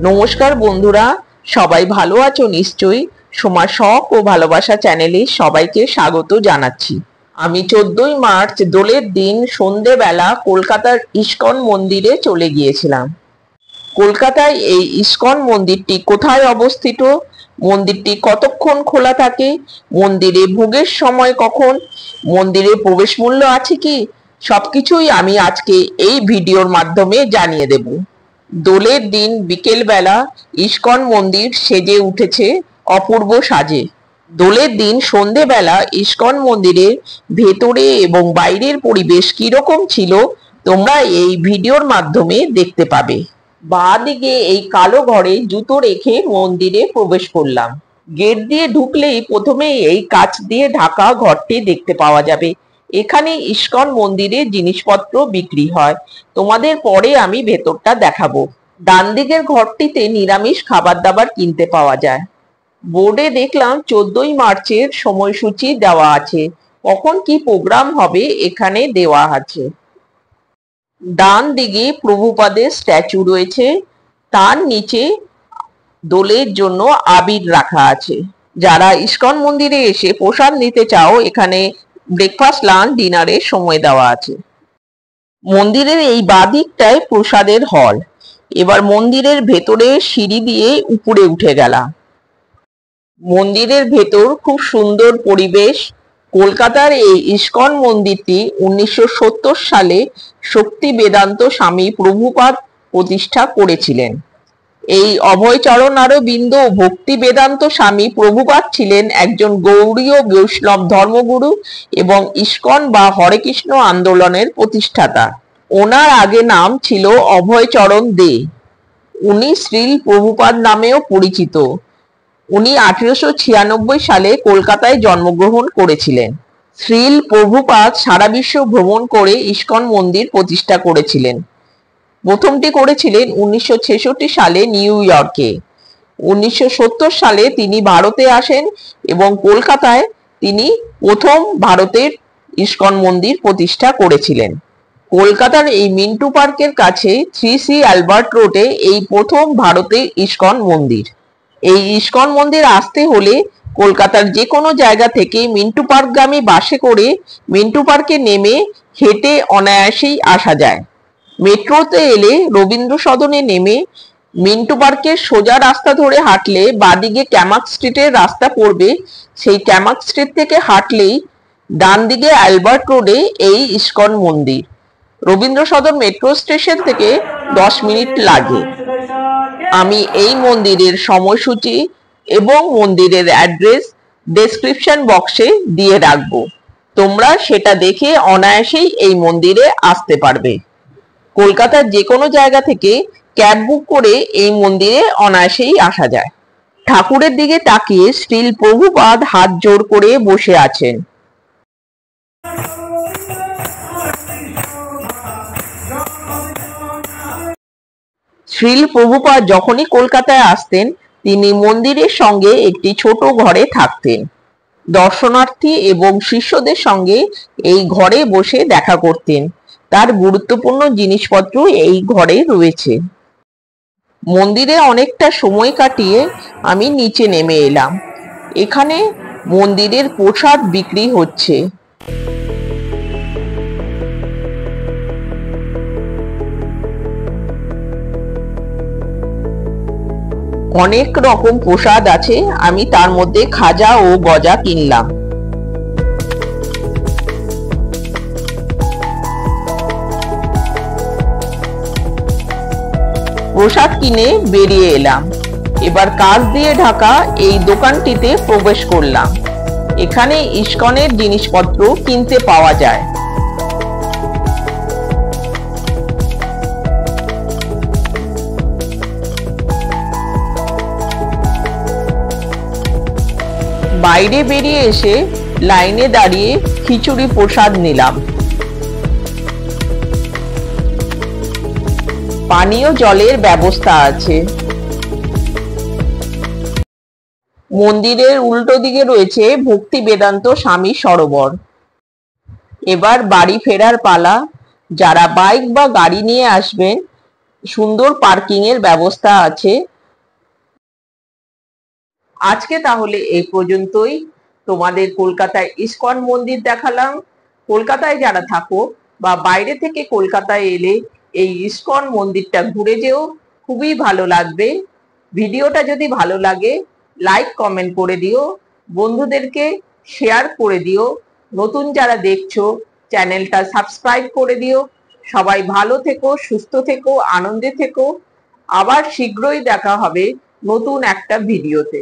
নমস্কার বন্ধুরা, সবাই ভালো আছো নিশ্চয়ই। সোমা শখ ও ভালোবাসা চ্যানেলে সবাইকে স্বাগত জানাচ্ছি। আমি 14ই মার্চ দোলের দিন সন্ধেবেলা কলকাতার ইস্কন মন্দিরে চলে গিয়েছিলাম। কলকাতায় এই ইস্কন মন্দিরটি কোথায় অবস্থিত, মন্দিরটি কতক্ষণ খোলা থাকে, মন্দিরে ভোগের সময় কখন, মন্দিরে প্রবেশ মূল্য আছে কি, সবকিছুই আমি আজকে এই ভিডিওর মাধ্যমে জানিয়ে দেব। দোলের দিন বিকেলবেলা ইস্কন মন্দির সেজে উঠেছে অপূর্ব সাজে। দোলের দিন সন্ধেবেলা ইস্কন মন্দিরের ভেতরে এবং বাইরের পরিবেশ কিরকম ছিল তোমরা এই ভিডিওর মাধ্যমে দেখতে পাবে। বাঁ দিকে এই কালো ঘরে জুতো রেখে মন্দিরে প্রবেশ করলাম। গেট দিয়ে ঢুকলেই প্রথমেই এই কাঁচ দিয়ে ঢাকা ঘরটি দেখতে পাওয়া যাবে। এখানে ইস্কন মন্দিরে জিনিসপত্র বিক্রি হয়, তোমাদের পরে আমি ভেতরটা দেখাবো। ডান দিকের ঘরটিতে নিরামিষ খাবার দাবার কিনতে পাওয়া যায়। বোর্ডে দেখলাম 14ই মার্চের সময়সূচি দেওয়া আছে, কখন কি প্রোগ্রাম হবে এখানে দেওয়া আছে। ডান দিকে প্রভুপাদের স্ট্যাচু রয়েছে, তার নিচে দোলের জন্য আবির রাখা আছে। যারা ইস্কন মন্দিরে এসে প্রসাদ নিতে চাও, এখানে ব্রেকফাস্ট, লাঞ্চ, ডিনারের সময় দেওয়া আছে। মন্দিরের এই বাদিকটায় প্রসাদের হল। এবার মন্দিরের ভেতরে সিঁড়ি দিয়ে উপরে উঠে গেলাম। মন্দিরের ভেতর খুব সুন্দর পরিবেশ। কলকাতার এই ইস্কন মন্দিরটি 1970 সালে শক্তি বেদান্ত স্বামী প্রভুপাদ প্রতিষ্ঠা করেছিলেন। এই অভয়চরণ অরবিন্দ ভক্তি বেদান্ত স্বামী প্রভুপাদ ছিলেন একজন গৌড়ীয় বৈষ্ণব ধর্মগুরু এবং ইস্কন বা হরে কৃষ্ণ আন্দোলনের প্রতিষ্ঠাতা। ওনার আগে নাম ছিল অভয়চরণ দে। উনি শ্রীল প্রভুপাদ নামেও পরিচিত। উনি 1896 সালে কলকাতায় জন্মগ্রহণ করেছিলেন। শ্রীল প্রভুপাদ সারা বিশ্ব ভ্রমণ করে ইস্কন মন্দির প্রতিষ্ঠা করেছিলেন। প্রথমটি করেছিলেন 1966 সালে নিউ ইয়র্কে। 1970 সালে তিনি ভারতে আসেন এবং কলকাতায় তিনি প্রথম ভারতের ইস্কন মন্দির প্রতিষ্ঠা করেছিলেন। কলকাতার এই মিন্টু পার্কের কাছে 3C অ্যালবার্ট রোডে এই প্রথম ভারতে ইস্কন মন্দির। এই ইস্কন মন্দির আসতে হলে কলকাতার যে কোনো জায়গা থেকে মিন্টু পার্কগামী বাসে করে মিন্টু পার্কে নেমে হেঁটে অনায়াসেই আসা যায়। মেট্রোতে এলে রবীন্দ্র সদনে নেমে মিন্টু পার্কের সোজা রাস্তা ধরে হাঁটলে বাদিকে ক্যামাক স্ট্রিটের রাস্তা পড়বে। সেই ক্যামাক স্ট্রিট থেকে হাঁটলেই ডান দিকে অ্যালবার্ট রোডে এই ইস্কন মন্দির। রবীন্দ্র সদন মেট্রো স্টেশন থেকে 10 মিনিট লাগে। আমি এই মন্দিরের সময়সূচি এবং মন্দিরের অ্যাড্রেস ডেসক্রিপশন বক্সে দিয়ে রাখবো, তোমরা সেটা দেখে অনায়াসেই এই মন্দিরে আসতে পারবে। কলকাতার যে কোনো জায়গা থেকে ক্যাব বুক করে এই মন্দিরে অনায়াসেই আসা যায়। ঠাকুরের দিকে তাকিয়ে শ্রীল প্রভুপাদ হাত জোড় করে বসে আছেন। শ্রীল প্রভুপাদ যখনই কলকাতায় আসতেন তিনি মন্দিরের সঙ্গে একটি ছোট ঘরে থাকতেন। দর্শনার্থী এবং শিষ্যদের সঙ্গে এই ঘরে বসে দেখা করতেন। তার গুরুত্বপূর্ণ জিনিসপত্র এই ঘরে রয়েছে। মন্দিরে অনেকটা সময় কাটিয়ে আমি নিচে নেমে এলাম। এখানে মন্দিরের প্রসাদ বিক্রি হচ্ছে। অনেক রকম প্রসাদ আছে, আমি তার মধ্যে খাজা ও গজা কিনলাম। প্রসাদ কিনে বেরিয়ে এলাম। এবার কাঁচ দিয়ে ঢাকা এই দোকানটিতে প্রবেশ করলাম। এখানে ইস্কনের জিনিসপত্র কিনতে পাওয়া যায়। বাইরে বেরিয়ে এসে লাইনে দাঁড়িয়ে খিচুড়ি প্রসাদ নিলাম। পানীয় জলের ব্যবস্থা আছে। মন্দিরের উল্টো দিকে রয়েছে ভক্তি বেদান্ত স্বামী সরোবর। এবার বাড়ি ফেরার পালা। যারা বাইক বা গাড়ি নিয়ে আসবেন সুন্দর পার্কিং এর ব্যবস্থা আছে। আজকে তাহলে এই পর্যন্তই। তোমাদের কলকাতায় ইসকন মন্দির দেখালাম। কলকাতায় যারা থাকো বা বাইরে থেকে কলকাতায় এলে এই ইসকন মন্দিরটা ঘুরে যেও, খুবই ভালো লাগবে। ভিডিওটা যদি ভালো লাগে লাইক কমেন্ট করে দিও, বন্ধুদেরকে শেয়ার করে দিও, নতুন যারা দেখছো চ্যানেলটা সাবস্ক্রাইব করে দিও। সবাই ভালো থেকো, সুস্থ থেকো, আনন্দে থেকো। আবার শীঘ্রই দেখা হবে নতুন একটা ভিডিওতে।